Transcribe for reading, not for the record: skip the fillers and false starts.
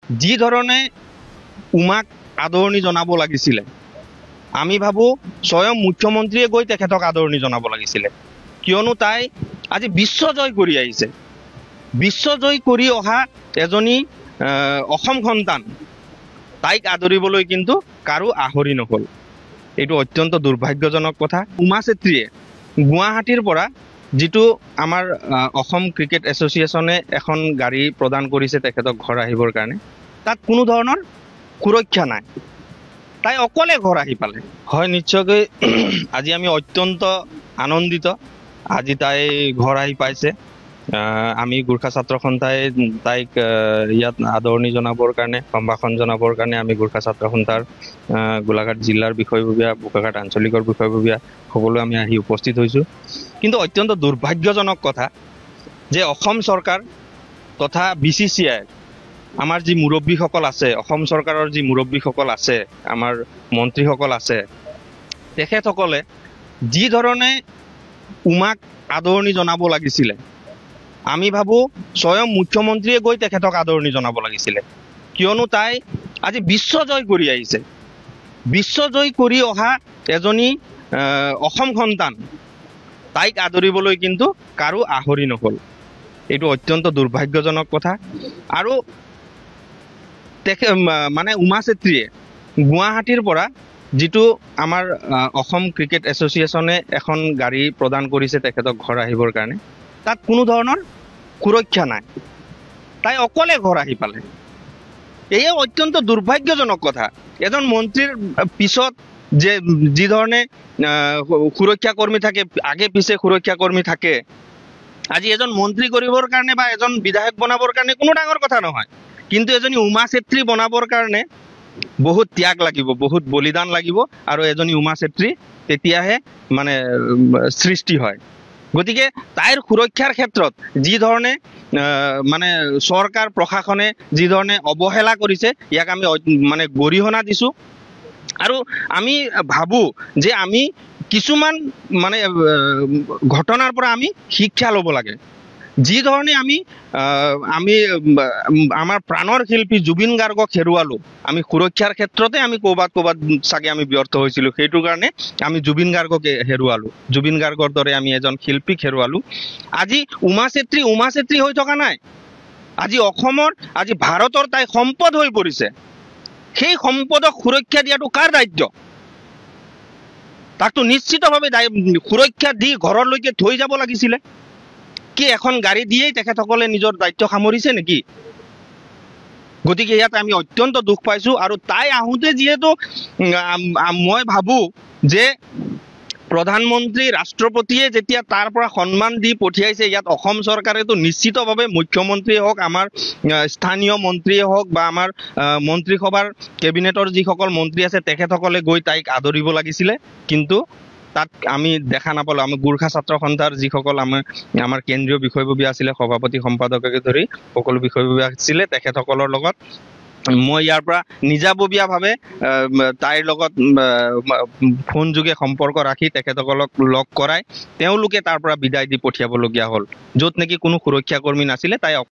যি ধৰণে উমাক আদৰণি জনাব লাগিছিলে, আমি ভাবোঁ স্বয়ং মুখ্যমন্ত্ৰীয়ে গৈ তেখেতক আদৰণি জনাব লাগিছিলে। কিয়নো তাই আজি বিশ্বজয় কৰি আহিছে। বিশ্বজয় কৰি অহা এজনী অসম সন্তান, তাইক আদৰিবলৈ কিন্তু কাৰো আহৰি নহ'ল। এইটো অত্যন্ত দুৰ্ভাগ্যজনক কথা। উমা চেত্ৰীয়ে গুৱাহাটীৰ পৰা যিটো আমাৰ অসম ক্ৰিকেট এছ'চিয়েশ্যনে এখন গাড়ী প্ৰদান কৰিছে তেখেতক ঘৰ আহিবৰ কাৰণে, তাত কোনো ধৰণৰ সুৰক্ষা নাই। তাই অকলে ঘৰ আহি পালে। হয়, নিশ্চয়কৈ আজি আমি অত্যন্ত আনন্দিত। আজি তাই ঘৰ আহি পাইছে। আমি গোৰ্খা ছাত্ৰ সন্থাই তাইক ইয়াত আদৰণি জনাবৰ কাৰণে, সম্ভাষণ জনাবৰ কাৰণে আমি গোৰ্খা ছাত্ৰ সন্থাৰ গোলাঘাট জিলাৰ বিষয়ববীয়া, বোকাখাট আঞ্চলিকৰ বিষয়ববীয়া সকলো আমি আহি উপস্থিত হৈছোঁ। কিন্তু অত্যন্ত দুৰ্ভাগ্যজনক কথা যে অসম চৰকাৰ তথা BCCI আমাৰ যি মুৰব্বীসকল আছে, অসম চৰকাৰৰ যি মুৰব্বীসকল আছে, আমাৰ মন্ত্ৰীসকল আছে, তেখেতসকলে যি ধৰণে উমাক আদৰণি জনাব লাগিছিলে, আমি ভাবোঁ স্বয়ং মুখ্যমন্ত্ৰীয়ে গৈ তেখেতক আদৰণি জনাব লাগিছিলে। কিয়নো তাই আজি বিশ্বজয় কৰি আহিছে। বিশ্বজয় কৰি অহা এজনী অসম সন্তান, তাইক আদৰিবলৈ কিন্তু কাৰো আহৰি নহ'ল। এইটো অত্যন্ত দুৰ্ভাগ্যজনক কথা। আৰু মানে উমা চেত্ৰীয়ে গুৱাহাটীৰ পৰা যিটো আমাৰ অসম ক্ৰিকেট এছ'চিয়েশ্যনে এখন গাড়ী প্ৰদান কৰিছে তেখেতক ঘৰ আহিবৰ কাৰণে, তাত কোনো ধৰণৰ সুৰক্ষা নাই। তাই অকলে ঘৰ আহি পালে। এয়ে অত্যন্ত দুৰ্ভাগ্যজনক কথা। এজন মন্ত্ৰীৰ পিছত যে যি ধৰণে সুৰক্ষা কৰ্মী থাকে, আগে পিছে সুৰক্ষা কৰ্মী থাকে, আজি এজন মন্ত্ৰী কৰিবৰ কাৰণে বা এজন বিধায়ক বনাবৰ কাৰণে কোনো ডাঙৰ কথা নহয়। কিন্তু এজনী উমা চেত্ৰী বনাবৰ কাৰণে বহুত ত্যাগ লাগিব, বহুত বলিদান লাগিব, আৰু এজনী উমা চেত্ৰী তেতিয়াহে মানে সৃষ্টি হয়। গতিকে তাইৰ সুৰক্ষাৰ ক্ষেত্ৰত যি ধৰণে মানে চৰকাৰ প্ৰশাসনে যি ধৰণে অৱহেলা কৰিছে, ইয়াক আমি মানে গৰিহণা দিছোঁ। আৰু আমি ভাবোঁ যে আমি কিছুমান মানে ঘটনাৰ পৰা আমি শিক্ষা ল'ব লাগে। যি ধৰণে আমি আমাৰ প্ৰাণৰ শিল্পী জুবিন গাৰ্গক হেৰুৱালোঁ, আমি সুৰক্ষাৰ ক্ষেত্ৰতে আমি ক'ৰবাত চাগে আমি ব্যৰ্থ হৈছিলোঁ। সেইটো কাৰণে আমি জুবিন গাৰ্গক হেৰুৱালোঁ, জুবিন গাৰ্গৰ দৰে আমি এজন শিল্পীক হেৰুৱালোঁ। আজি উমা চেত্ৰী হৈ থকা নাই। আজি অসমৰ, আজি ভাৰতৰ তাই সম্পদ হৈ পৰিছে। সেই সম্পদক সুৰক্ষা দিয়াটো কাৰ দায়িত্ব? তাকতো নিশ্চিতভাৱে সুৰক্ষা দি ঘৰলৈকে থৈ যাব লাগিছিলে। কি এখন গাড়ী দিয়েই তেখেতসকলে নিজৰ দায়িত্ব সামৰিছে নেকি? গতিকে ইয়াত আমি অত্যন্ত দুখ পাইছোঁ। আৰু তাই আহোঁতে যিহেতু মই ভাবোঁ যে প্ৰধানমন্ত্ৰী, ৰাষ্ট্ৰপতিয়ে যেতিয়া তাৰ পৰা সন্মান দি পঠিয়াইছে, ইয়াত অসম চৰকাৰেতো নিশ্চিতভাৱে মুখ্যমন্ত্ৰীয়ে হওক, আমাৰ স্থানীয় মন্ত্ৰীয়ে হওক বা আমাৰ মন্ত্ৰীসভাৰ কেবিনেটৰ যিসকল মন্ত্ৰী আছে, তেখেতসকলে গৈ তাইক আদৰিব লাগিছিলে। কিন্তু তাত আমি দেখা নাপালোঁ। আমি গোৰ্খা ছাত্ৰ সন্থাৰ যিসকল আমাৰ কেন্দ্ৰীয় বিষয়ববীয়া আছিলে, সভাপতি সম্পাদককে ধৰি সকলো বিষয়ববীয়া আছিলে, তেখেতসকলৰ লগত মই ইয়াৰ পৰা নিজাববীয়াভাৱে তাইৰ লগত ফোন যোগে সম্পৰ্ক ৰাখি তেখেতসকলক লগ কৰাই তেওঁলোকে তাৰ পৰা বিদায় দি পঠিয়াবলগীয়া হ'ল, য'ত নেকি কোনো সুৰক্ষা কৰ্মী নাছিলে। তাই